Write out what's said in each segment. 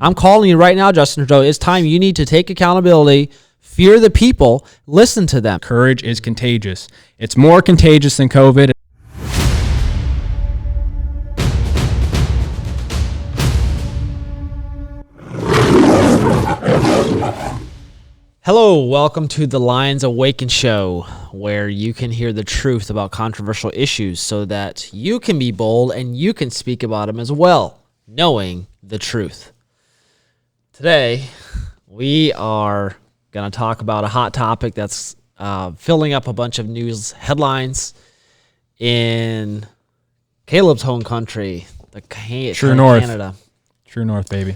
I'm calling you right now, Justin Trudeau. It's time. You need to take accountability, fear the people, listen to them. Courage is contagious. It's more contagious than COVID. Hello, welcome to the Lions Awaken show, where you can hear the truth about controversial issues so that you can be bold and you can speak about them as well, knowing the truth. Today, we are going to talk about a hot topic that's filling up a bunch of news headlines in Caleb's home country, True North. Canada. True North, baby.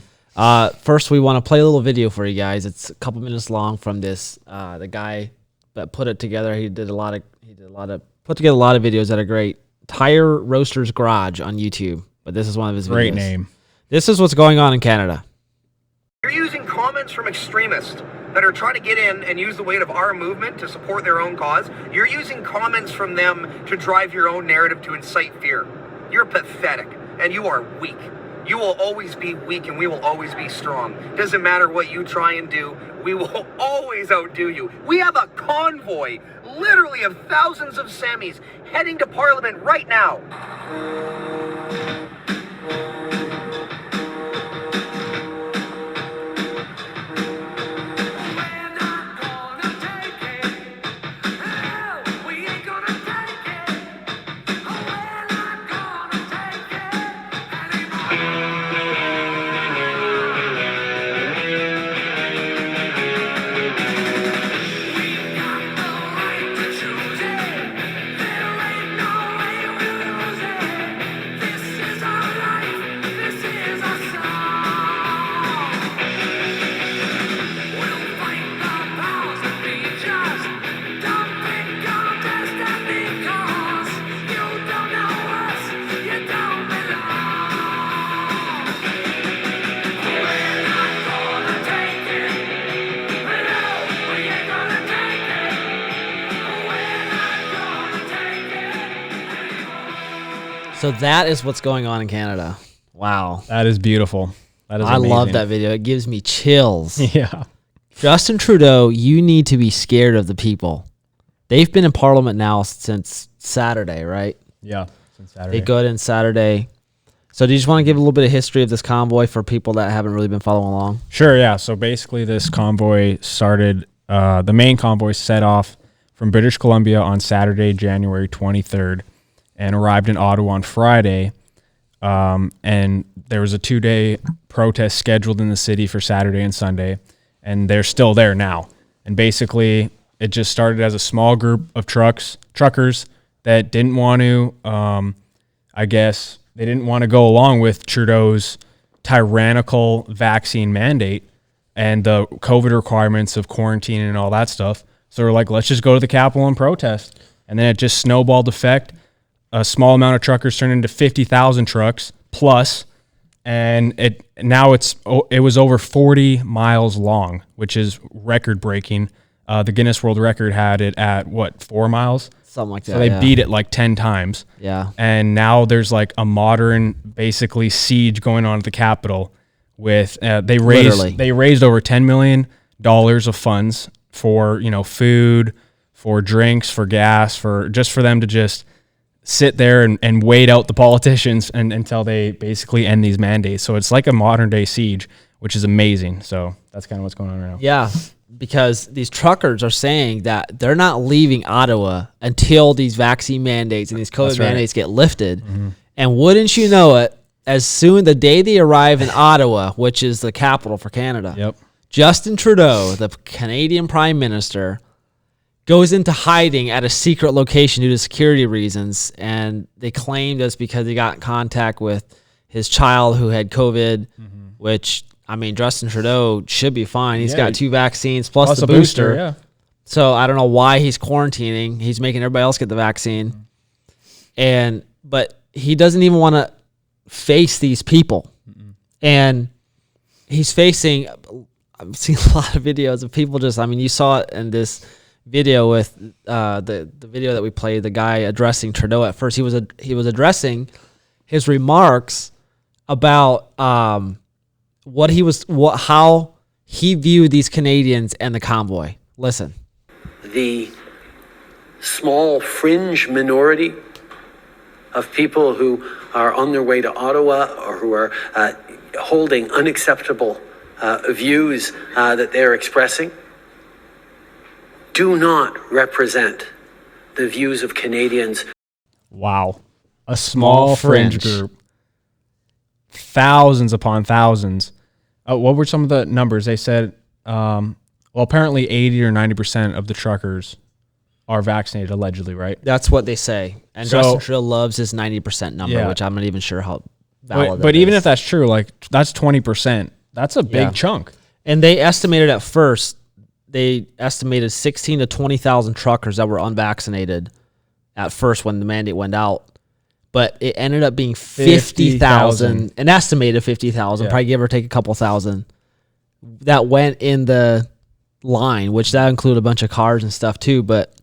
First, we want to play a little video for you guys. It's a couple minutes long from this. The guy that put it together, put together a lot of videos that are great. Tire Roaster's Garage on YouTube, but this is one of his videos. Great name. This is what's going on in Canada. You're using comments from extremists that are trying to get in and use the weight of our movement to support their own cause. You're using comments from them to drive your own narrative to incite fear. You're pathetic, and you are weak. You will always be weak and we will always be strong. Doesn't matter what you try and do, we will always outdo you. We have a convoy, literally of thousands of Samis, heading to Parliament right now. So that is what's going on in Canada. Wow. That is beautiful. That is amazing. I love that video. It gives me chills. Yeah. Justin Trudeau, you need to be scared of the people. They've been in Parliament now since Saturday, right? Yeah, since Saturday. They got in Saturday. So do you just want to give a little bit of history of this convoy for people that haven't really been following along? Sure, yeah. So basically this convoy started, the main convoy set off from British Columbia on Saturday, January 23rd, and arrived in Ottawa on Friday. And there was a 2-day protest scheduled in the city for Saturday and Sunday, and they're still there now. And basically, it just started as a small group of truckers that didn't want to, they didn't want to go along with Trudeau's tyrannical vaccine mandate and the COVID requirements of quarantine and all that stuff. So they're like, let's just go to the Capitol and protest. And then it just snowballed effect. A small amount of truckers turned into 50,000 trucks plus, and it was over 40 miles long, which is record breaking. The Guinness World Record had it at 4 miles? Something like that. So they beat it like 10 times. Yeah. And now there's like a modern, basically, siege going on at the Capitol with they raised over $10 million of funds for, food, for drinks, for gas, for them to just sit there and wait out the politicians until they basically end these mandates. So it's like a modern day siege, which is amazing. So that's kind of what's going on right now. Yeah, because these truckers are saying that they're not leaving Ottawa until these vaccine mandates and these COVID mandates get lifted. Mm-hmm. And wouldn't you know it, the day they arrive in Ottawa, which is the capital for Canada, Justin Trudeau, the Canadian Prime Minister, goes into hiding at a secret location due to security reasons, and they claimed it's because he got in contact with his child who had COVID, which, Justin Trudeau should be fine. He's got 2 vaccines plus the booster. Yeah. So I don't know why he's quarantining. He's making everybody else get the vaccine. But he doesn't even want to face these people. And he's facing, I've seen a lot of videos of people you saw it in this video with the video that we played, the guy addressing Trudeau. At first he was addressing his remarks about how he viewed these Canadians and the convoy. Listen. The small fringe minority of people who are on their way to Ottawa or who are holding unacceptable views that they're expressing do not represent the views of Canadians. Wow. A small fringe group. Thousands upon thousands. What were some of the numbers? They said, apparently 80 or 90% of the truckers are vaccinated, allegedly, right? That's what they say. And Justin Trudeau loves his 90% number, which I'm not even sure how valid but even if that's true, like that's 20%. That's a big chunk. And they estimated at first, 16 to 20,000 truckers that were unvaccinated at first when the mandate went out. But it ended up being 50,000, an estimated 50,000, probably give or take a couple thousand, that went in the line, which that included a bunch of cars and stuff too. But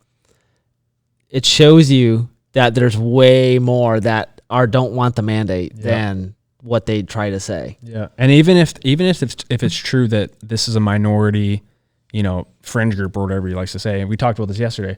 it shows you that there's way more that don't want the mandate than what they try to say. Yeah, and even if it's true that this is a minority, fringe group or whatever he likes to say, and we talked about this yesterday,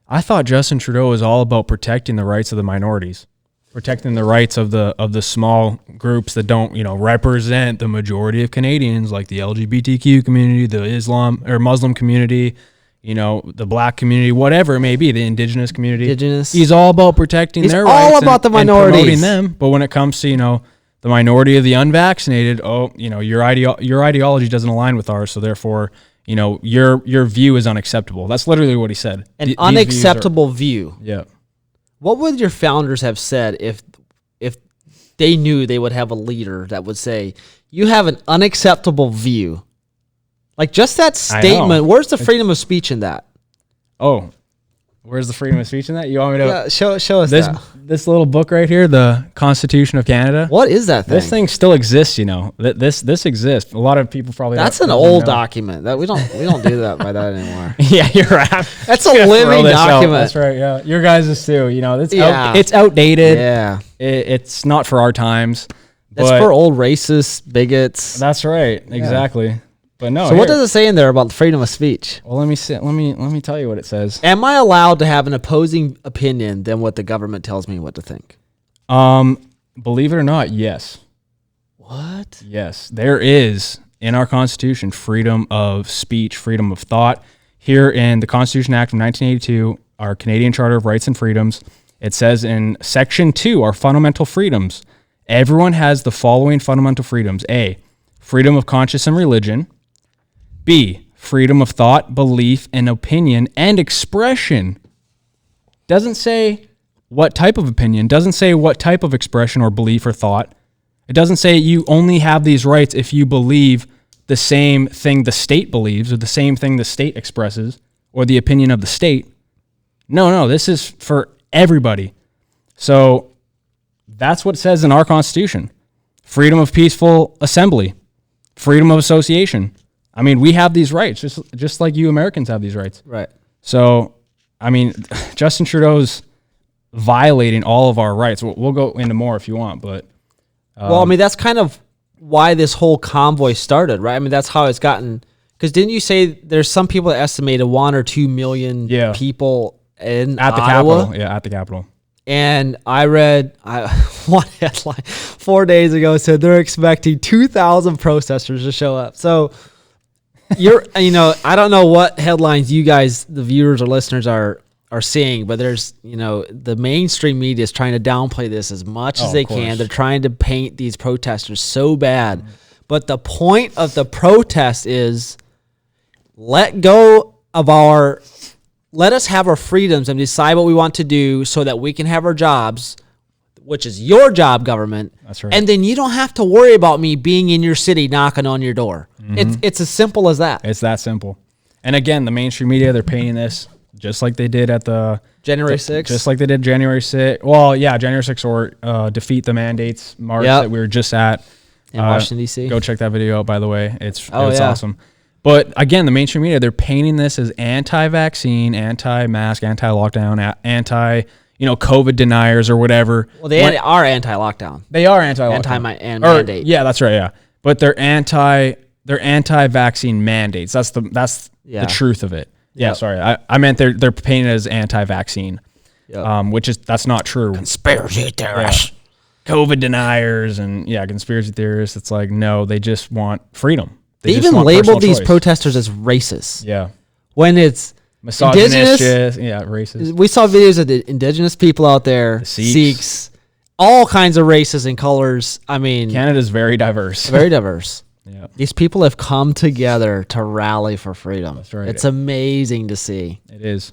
I thought Justin Trudeau was all about protecting the rights of the minorities, protecting the rights of the small groups that don't represent the majority of Canadians, like the LGBTQ community, the Islam or Muslim community, the black community, whatever it may be, the indigenous community. He's all about protecting their rights. He's all about the minorities, and promoting them. But when it comes to the minority of the unvaccinated, your ideology doesn't align with ours, so therefore your view is unacceptable. That's literally what he said. An unacceptable view. Yeah. What would your founders have said if they knew they would have a leader that would say, you have an unacceptable view? Like just that statement, where's the freedom of speech in that? Oh, where's the freedom of speech in that? You want me to show us this little book right here, the Constitution of Canada? What is that thing? This thing still exists, This exists. A lot of people probably That's an old document. That we don't do that by that anymore. Yeah, you're right. That's a living document. That's right. Yeah, your guys is too. It's outdated. Yeah, it's not for our times. It's for old racists, bigots. That's right. Exactly. But no. So what does it say in there about the freedom of speech? Well, let me see. Let me tell you what it says. Am I allowed to have an opposing opinion than what the government tells me what to think? Believe it or not, yes. What? Yes, there is in our Constitution freedom of speech, freedom of thought. Here in the Constitution Act of 1982, our Canadian Charter of Rights and Freedoms, it says in Section 2, our fundamental freedoms, everyone has the following fundamental freedoms: A, freedom of conscience and religion; B, freedom of thought, belief, and opinion and expression. Doesn't say what type of opinion, doesn't say what type of expression or belief or thought. It doesn't say you only have these rights if you believe the same thing the state believes or the same thing the state expresses or the opinion of the state. No, this is for everybody. So that's what it says in our Constitution. Freedom of peaceful assembly, freedom of association. I mean, we have these rights, just like you Americans have these rights. Right. So, I mean, Justin Trudeau's violating all of our rights. We'll go into more if you want, but... well, I mean, that's kind of why this whole convoy started, right? I mean, that's how it's gotten... Because didn't you say there's some people that estimated 1 or 2 million people in at the Ottawa? Capital? Yeah, at the Capital. And I read one headline 4 days ago said they're expecting 2,000 protesters to show up. So... I don't know what headlines you guys, the viewers or listeners, are seeing, but there's, the mainstream media is trying to downplay this as much as they can. They're trying to paint these protesters so bad. But the point of the protest is let us have our freedoms and decide what we want to do so that we can have our jobs, which is your job, government. That's right. And then you don't have to worry about me being in your city knocking on your door. Mm-hmm. It's as simple as that. It's that simple. And again, the mainstream media, they're painting this just like they did at the... January 6th? Just like they did January 6th. Well, yeah, January 6th or Defeat the Mandates march that we were just at. In Washington, D.C. Go check that video out, by the way. It's awesome. But again, the mainstream media, they're painting this as anti-vaccine, anti-mask, anti-lockdown, COVID deniers or whatever. Well, they are anti-lockdown. They are anti-lockdown. Mandate. Yeah, that's right, yeah. But they're anti-vaccine mandates. That's the truth of it. Yeah, Yep. sorry. I meant they're painted as anti-vaccine, Yep. that's not true. Conspiracy theorists. COVID deniers and conspiracy theorists. It's like, no, they just want freedom. They just even want label personal these choice. protesters as racist. Yeah. When it's indigenous, Misogynist, racist. we saw videos of the indigenous people out there, Sikhs, all kinds of races and colors. I mean, Canada's very diverse. very diverse. Yeah. These people have come together to rally for freedom. That's right. It's amazing to see. It is.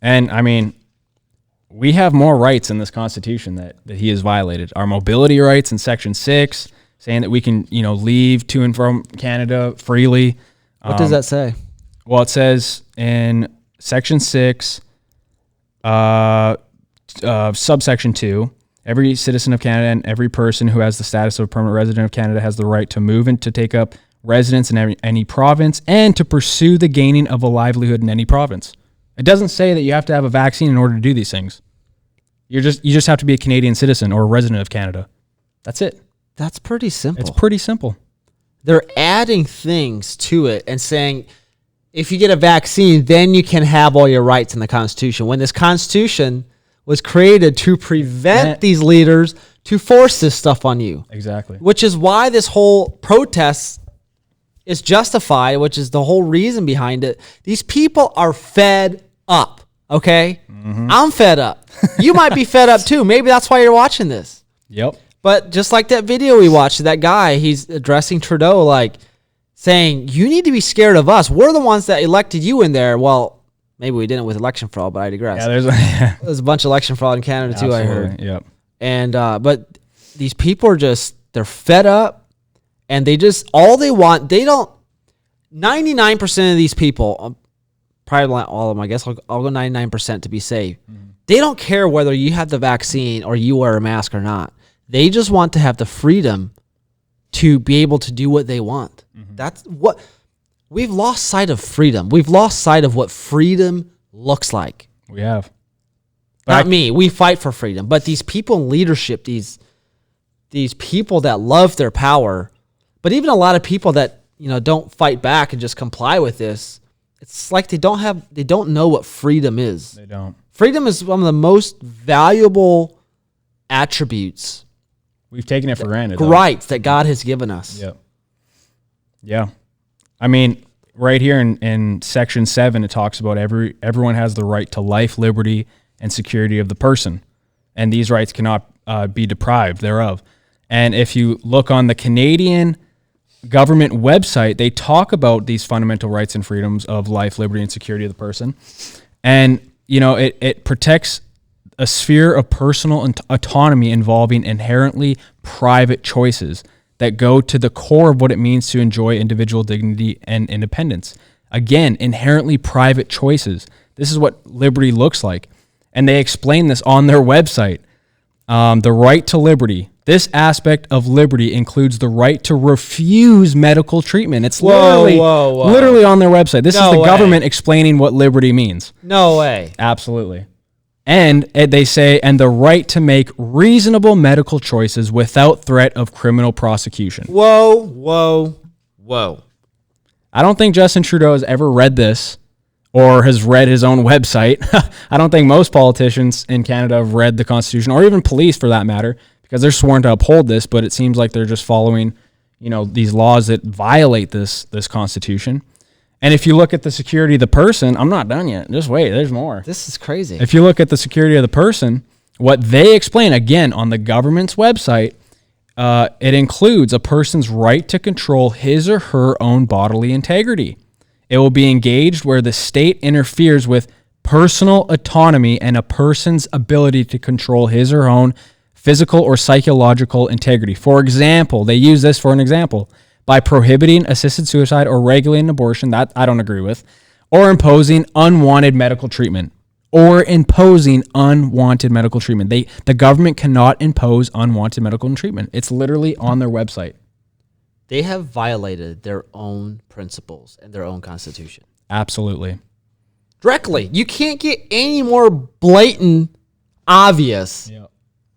And I mean, we have more rights in this Constitution that he has violated. Our mobility rights in Section 6, saying that we can, leave to and from Canada freely. What does that say? Well, it says in Section 6, subsection 2, every citizen of Canada and every person who has the status of a permanent resident of Canada has the right to move and to take up residence in any province and to pursue the gaining of a livelihood in any province. It doesn't say that you have to have a vaccine in order to do these things. You just have to be a Canadian citizen or a resident of Canada. That's it. That's pretty simple. It's pretty simple. They're adding things to it and saying, if you get a vaccine, then you can have all your rights in the Constitution. When this Constitution was created to prevent these leaders to force this stuff on you. Exactly. Which is why this whole protest is justified, which is the whole reason behind it. These people are fed up, okay? Mm-hmm. I'm fed up. You might be fed up too. Maybe that's why you're watching this. Yep. But just like that video we watched, that guy, he's addressing Trudeau, like saying, you need to be scared of us. We're the ones that elected you in there. Well, maybe we didn't with election fraud, but I digress. Yeah, there's a bunch of election fraud in Canada too, I heard. Yep. And, but these people are they're fed up and they all they want, 99% of these people, probably not all of them, I guess I'll go 99% to be safe. Mm-hmm. They don't care whether you have the vaccine or you wear a mask or not. They just want to have the freedom to be able to do what they want. Mm-hmm. That's what we've lost sight of freedom. We've lost sight of what freedom looks like. We have. Not me. We fight for freedom. But these people in leadership, these people that love their power, but even a lot of people that, don't fight back and just comply with this, it's like they don't know what freedom is. They don't. Freedom is one of the most valuable attributes. We've taken it for granted. Rights that God has given us. Yep. Yeah. I mean, right here in Section 7, it talks about everyone has the right to life, liberty, and security of the person. And these rights cannot be deprived thereof. And if you look on the Canadian government website, they talk about these fundamental rights and freedoms of life, liberty, and security of the person. And, it protects a sphere of personal autonomy involving inherently private choices that go to the core of what it means to enjoy individual dignity and independence. Again, inherently private choices. This is what liberty looks like. And they explain this on their website. The right to liberty. This aspect of liberty includes the right to refuse medical treatment. It's literally on their website. This is the government explaining what liberty means. No way. Absolutely. And they say, and the right to make reasonable medical choices without threat of criminal prosecution. Whoa. I don't think Justin Trudeau has ever read this or has read his own website. I don't think most politicians in Canada have read the Constitution, or even police for that matter, because they're sworn to uphold this, but it seems like they're just following, these laws that violate this Constitution. And if you look at the security of the person, I'm not done yet. Just wait, there's more. This is crazy. If you look at the security of the person, what they explain, again, on the government's website, it includes a person's right to control his or her own bodily integrity. It will be engaged where the state interferes with personal autonomy and a person's ability to control his or her own physical or psychological integrity. For example, they use this for an example. By prohibiting assisted suicide or regulating abortion, that I don't agree with, or imposing unwanted medical treatment. The government cannot impose unwanted medical treatment. It's literally on their website. They have violated their own principles and their own Constitution. Absolutely. Directly. You can't get any more blatant, obvious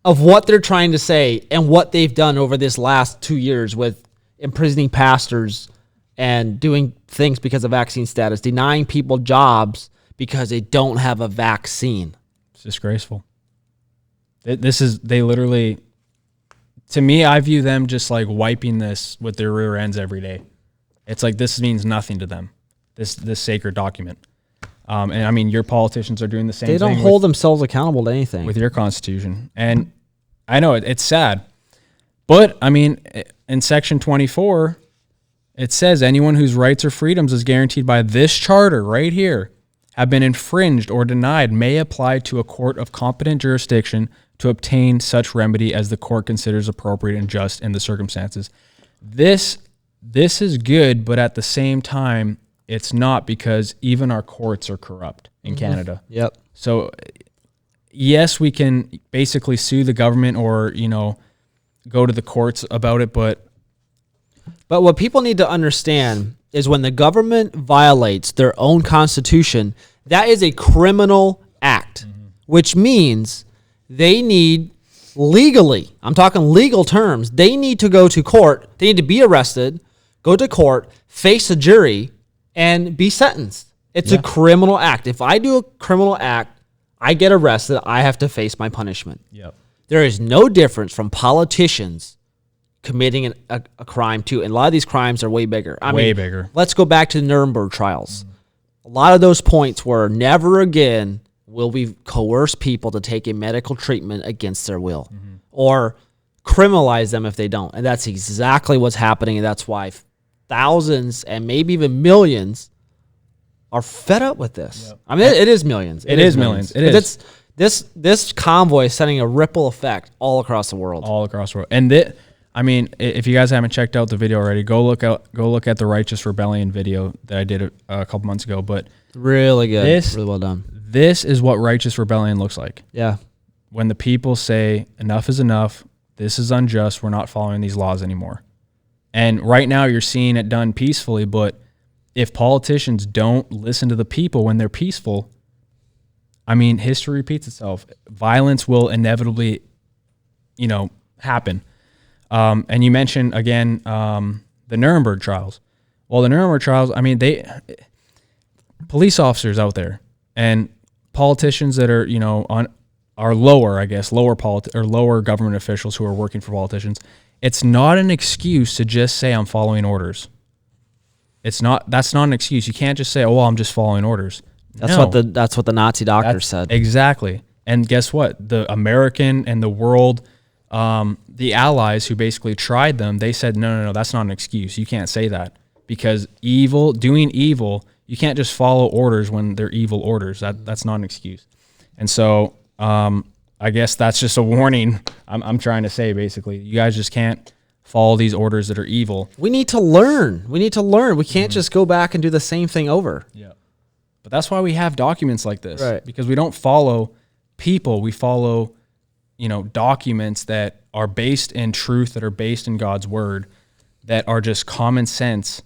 of what they're trying to say and what they've done over this last 2 years with, imprisoning pastors and doing things because of vaccine status, denying people jobs because they don't have a vaccine. It's disgraceful. They literally, to me, I view them just like wiping this with their rear ends every day. It's like this means nothing to them, this sacred document. And I mean, your politicians are doing the same thing. They don't hold themselves accountable to anything. With your Constitution. And I know it's sad. But, I mean, in Section 24, it says anyone whose rights or freedoms is guaranteed by this charter right here have been infringed or denied may apply to a court of competent jurisdiction to obtain such remedy as the court considers appropriate and just in the circumstances. This is good, but at the same time, it's not, because even our courts are corrupt in Canada. Yep. So, yes, we can basically sue the government or, go to the courts about it, but what people need to understand is when the government violates their own constitution, that is a criminal act, which means they need legally, I'm talking legal terms, they need to go to court, they need to be arrested, go to court, face a jury, and be sentenced. It's a criminal act. If I do a criminal act, I get arrested, I have to face my punishment. Yep. There is no difference from politicians committing a crime too. And a lot of these crimes are way bigger. I mean, bigger. Let's go back to the Nuremberg trials. A lot of those points were never again will we coerce people to take a medical treatment against their will or criminalize them if they don't. And that's exactly what's happening. And that's why thousands and maybe even millions are fed up with this. Yep. I mean, it is millions. It is millions. It is. This convoy is sending a ripple effect all across the world. All across the world. And I mean, if you guys haven't checked out the video already, go look at the Righteous Rebellion video that I did a couple months ago. But really good, really well done. This is what Righteous Rebellion looks like. Yeah. When the people say enough is enough, this is unjust, we're not following these laws anymore. And right now you're seeing it done peacefully, but if politicians don't listen to the people when they're peaceful, I mean, history repeats itself. Violence will inevitably, happen. And you mentioned, again, the Nuremberg trials. Well, the Nuremberg trials, I mean, police officers out there and politicians that are, are lower, I guess, lower government officials who are working for politicians. It's not an excuse to just say I'm following orders. That's not an excuse. You can't just say, "Oh, well, I'm just following orders." That's what the Nazi doctors said. Exactly. And guess what? The American and the world, the allies who basically tried them, they said, no, that's not an excuse. You can't say that, because doing evil, you can't just follow orders when they're evil orders. That's not an excuse. And so I guess that's just a warning I'm trying to say, basically. You guys just can't follow these orders that are evil. We need to learn. We can't just go back and do the same thing over. Yeah. But that's why we have documents like this, right? Because we don't follow people. We follow, documents that are based in truth, that are based in God's word, that are just common sense,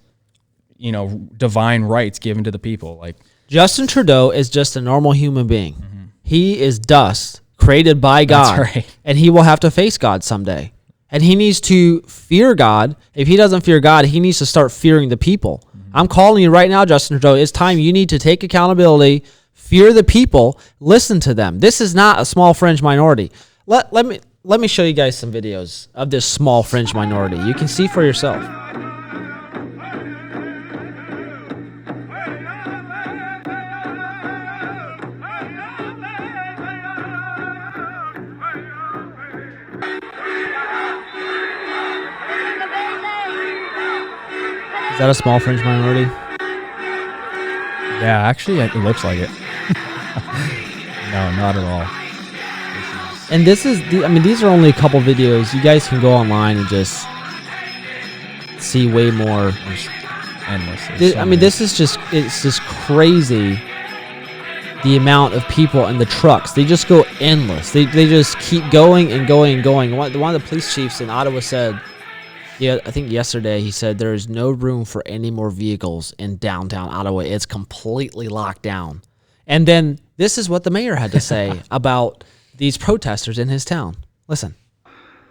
divine rights given to the people. Like Justin Trudeau is just a normal human being. Mm-hmm. He is dust created by God, that's right. And he will have to face God someday. And he needs to fear God. If he doesn't fear God, he needs to start fearing the people. I'm calling you right now, Justin Trudeau. It's time. You need to take accountability, fear the people, listen to them. This is not a small fringe minority. Let me show you guys some videos of this small fringe minority. You can see for yourself. Is that a small fringe minority? Yeah, actually, it looks like it. No, not at all. And these are only a couple videos. You guys can go online and just see way more. There's endless. It's just crazy. The amount of people in the trucks, they just go endless. They just keep going and going and going. One of the police chiefs in Ottawa said, yeah, I think yesterday he said there is no room for any more vehicles in downtown Ottawa. It's completely locked down. And then this is what the mayor had to say about these protesters in his town. Listen.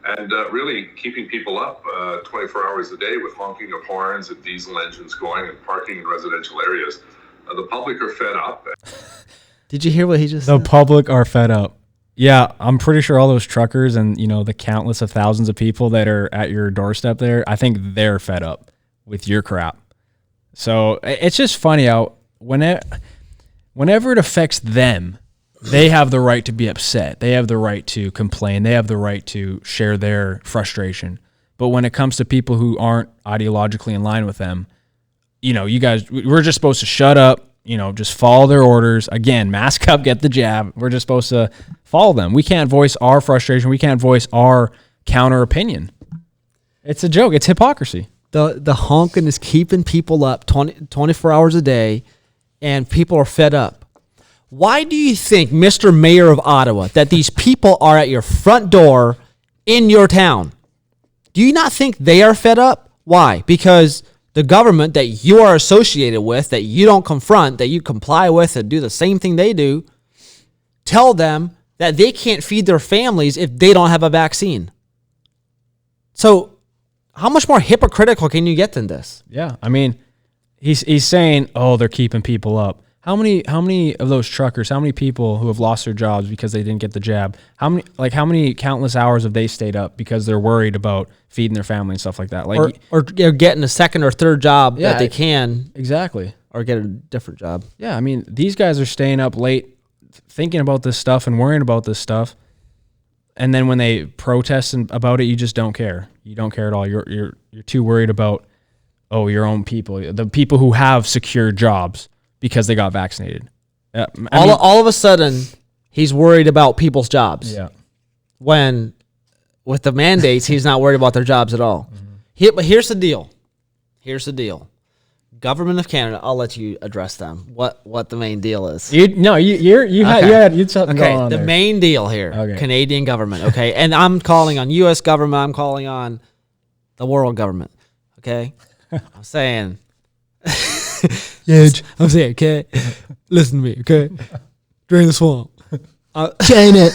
and really keeping people up 24 hours a day with honking of horns and diesel engines going and parking in residential areas. The public are fed up. Did you hear what he just The said? public are fed up. Yeah, I'm pretty sure all those truckers and, you know, the countless of thousands of people that are at your doorstep there, I think they're fed up with your crap. So it's just funny how whenever it affects them, they have the right to be upset. They have the right to complain. They have the right to share their frustration. But when it comes to people who aren't ideologically in line with them, you know, you guys, we're just supposed to shut up, you know, just follow their orders. Again, mask up, get the jab. We're just supposed to follow them. We can't voice our frustration. We can't voice our counter opinion. It's a joke. It's hypocrisy. The honking is keeping people up 24 hours a day, and people are fed up. Why do you think, Mr. Mayor of Ottawa, that these people are at your front door in your town? Do you not think they are fed up? Why? Because the government that you are associated with, that you don't confront, that you comply with and do the same thing they do, tell them that they can't feed their families if they don't have a vaccine. So how much more hypocritical can you get than this? Yeah, I mean, he's saying, oh, they're keeping people up. How many of those truckers, how many people who have lost their jobs because they didn't get the jab, how many countless hours have they stayed up because they're worried about feeding their family and stuff like that? Like, or getting a second or third job that they can. Exactly. Or get a different job. Yeah, I mean, these guys are staying up late thinking about this stuff and worrying about this stuff. And then when they protest about it, you just don't care. You don't care at all. You're too worried about, your own people, the people who have secure jobs because they got vaccinated. All of a sudden, he's worried about people's jobs. Yeah. When with the mandates, he's not worried about their jobs at all. Mm-hmm. But here's the deal. Government of Canada, I'll let you address them. What the main deal is? You had something going on. The there. main deal here, Canadian government. Okay, and I'm calling on U.S. government. I'm calling on the world government. Okay, I'm saying. I'm saying, okay, listen to me, okay? Drain the swamp. China,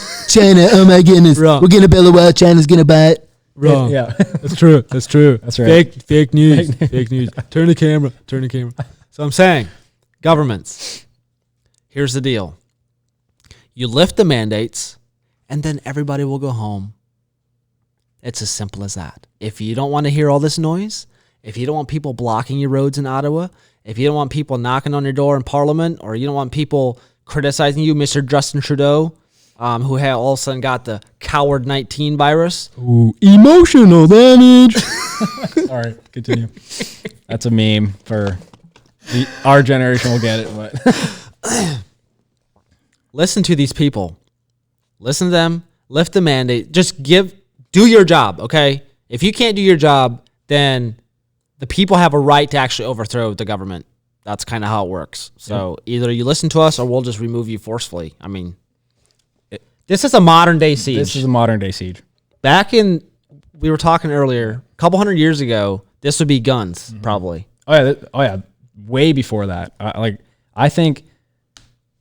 oh my goodness. Wrong. We're going to build a wall, China's going to buy it. Wrong. Yeah. That's true. That's right. Fake news. Fake news. Turn the camera. So I'm saying, governments, here's the deal. You lift the mandates, and then everybody will go home. It's as simple as that. If you don't want to hear all this noise, if you don't want people blocking your roads in Ottawa, if you don't want people knocking on your door in Parliament, or you don't want people criticizing you, Mr. Justin Trudeau, who had all of a sudden got the COVID-19 virus. Ooh, emotional damage. All right, continue. That's a meme for our generation. Will get it, but listen to these people. Listen to them. Lift the mandate. Just do your job, okay? If you can't do your job, then the people have a right to actually overthrow the government. That's kind of how it works. So either you listen to us or we'll just remove you forcefully. I mean, this is a modern day siege. We were talking earlier, a couple hundred years ago, this would be guns, probably. Oh yeah, way before that. I think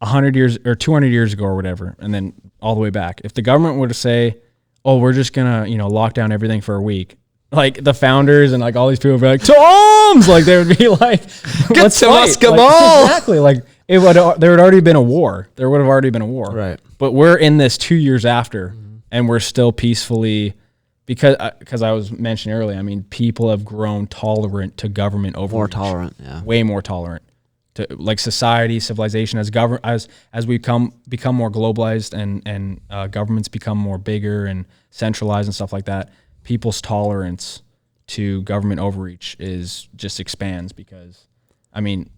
100 years or 200 years ago or whatever, and then all the way back. If the government were to say, "Oh, we're just gonna lock down everything for a week," like the founders and like all these people would be like, "Toms!" Like they would be like, "Let's fight!" Exactly. Like there would already been a war. There would have already been a war. Right. But we're in this 2 years after, and we're still peacefully, because I was mentioning earlier. I mean, people have grown tolerant to government overreach. More tolerant, yeah. Way more tolerant to like society, civilization as we become more globalized and governments become more bigger and centralized and stuff like that. People's tolerance to government overreach just expands because, I mean,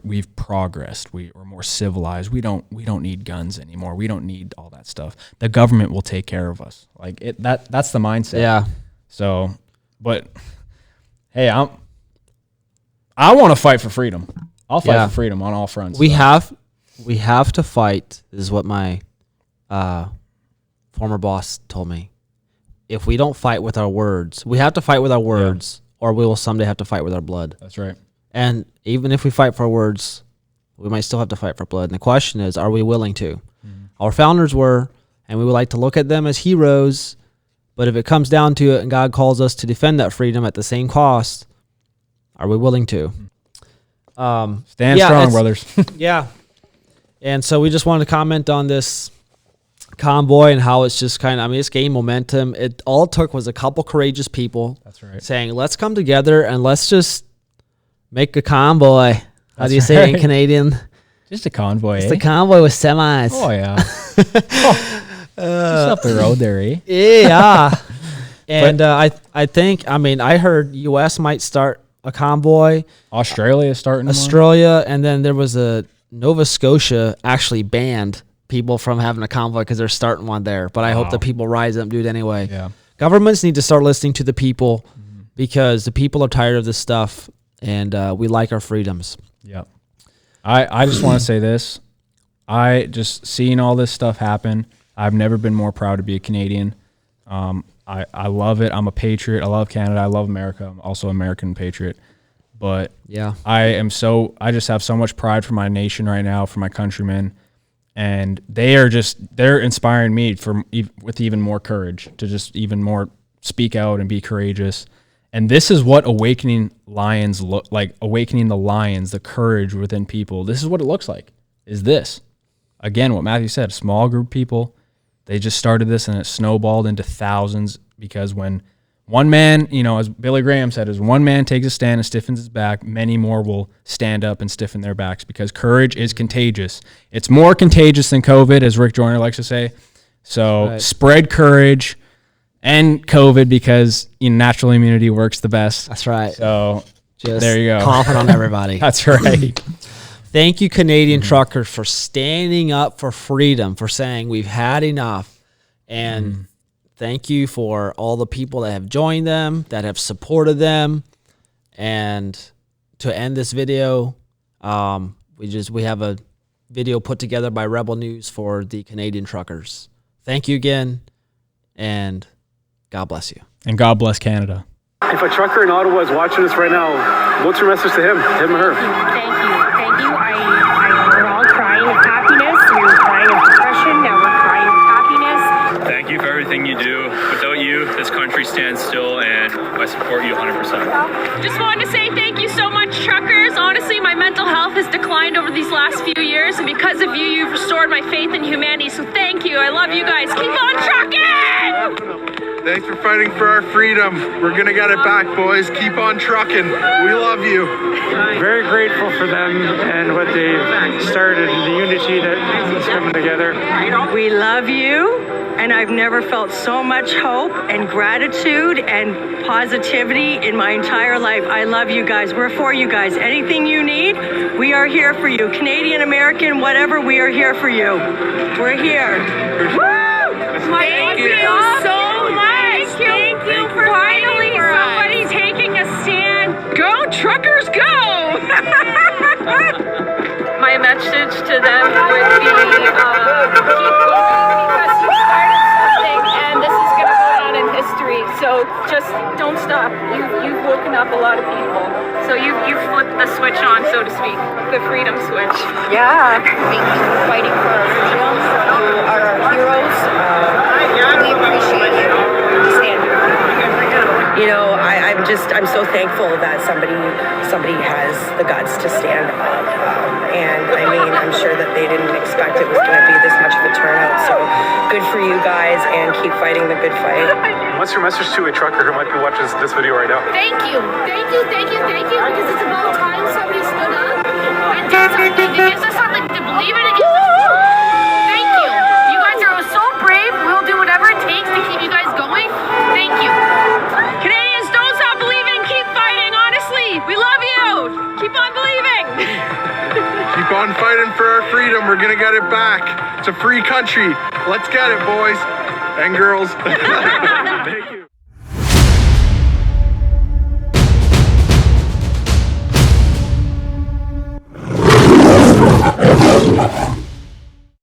we've progressed. We're more civilized. We don't need guns anymore. We don't need all that stuff. The government will take care of us. Like that's the mindset. Yeah. So, but hey, I want to fight for freedom. I'll fight for freedom on all fronts. We have to fight. This is what my former boss told me. If we don't fight with our words, we have to fight with our words, or we will someday have to fight with our blood. That's right. And even if we fight for our words, we might still have to fight for blood. And the question is, are we willing to? Our founders were, and we would like to look at them as heroes, But if it comes down to it and God calls us to defend that freedom at the same cost, are we willing to? Stand strong, brothers. Yeah. And so we just wanted to comment on this convoy and how it's just kind of, I mean, it's gained momentum. It all took was a couple courageous people. That's right. Saying, let's come together and let's just make a convoy. How do you say it in Canadian? Just a convoy. It's a convoy with semis. Oh, yeah. Just up the road there, eh? Yeah. And I think, I mean, I heard U.S. might start a convoy. Australia is starting Australia, and then there was a Nova Scotia actually banned people from having a convoy because they're starting one there. But I hope the people rise up and do it anyway. Yeah. Governments need to start listening to the people because the people are tired of this stuff, and we like our freedoms. Yeah. I just want to say this. I just seeing all this stuff happen, I've never been more proud to be a Canadian. I love it. I'm a patriot. I love Canada. I love America. I'm also an American patriot. But yeah, I just have so much pride for my nation right now, for my countrymen. And they're inspiring me with even more courage to just even more speak out and be courageous. And this is what awakening lions look like, awakening the lions, the courage within people. This is what it looks like, is this. Again, what Matthew said, small group of people, they just started this and it snowballed into thousands because when one man, as Billy Graham said, as one man takes a stand and stiffens his back, many more will stand up and stiffen their backs because courage is contagious. It's more contagious than COVID, as Rick Joyner likes to say. So spread courage and COVID because natural immunity works the best. That's right. So just there you go. Confident on everybody. That's right. Thank you, Canadian truckers, for standing up for freedom, for saying we've had enough. And thank you for all the people that have joined them, that have supported them. And to end this video, we have a video put together by Rebel News for the Canadian truckers. Thank you again, and God bless you. And God bless Canada. If a trucker in Ottawa is watching us right now, what's your message to him or her? Thank you. We're all crying with happiness. We were crying with depression. Now we're crying with happiness. Thank you for everything you do. Without you, this country stands still, and I support you 100%. Just wanted to say thank you so much, truckers. Honestly, my mental health has declined over these last few years, and because of you, you've restored my faith in humanity. So thank you. I love you guys. Keep on trucking! Thanks for fighting for our freedom. We're going to get it back, boys. Keep on trucking. We love you. Very grateful for them and what they started, the unity that is coming together. We love you, and I've never felt so much hope and gratitude and positivity in my entire life. I love you guys. We're for you guys. Anything you need, we are here for you. Canadian, American, whatever, we are here for you. We're here. Woo! Thank you so much. Thank you for finally somebody taking a stand. Go truckers, go! My message to them would be keep going because you started something and this is going to go down in history. So just don't stop. You've woken up a lot of people. So you've flipped the switch on, so to speak, the freedom switch. Yeah. Thank you for fighting for our freedoms. You are our heroes. We appreciate you. Stand. I'm so thankful that somebody has the guts to stand up. And I mean, I'm sure that they didn't expect it was going to be this much of a turnout. So good for you guys, and keep fighting the good fight. What's your message to a trucker who might be watching this video right now? Thank you. Thank you, because it's about time somebody stood up and did something. It gives us something to believe in. It gives us hope. Thank you. You guys are so brave. We'll do whatever it takes to keep you guys going. Thank you. Canadians, don't stop believing. Keep fighting, honestly. We love you. Keep on believing. Keep on fighting for our freedom. We're going to get it back. It's a free country. Let's get it, boys and girls. Thank you.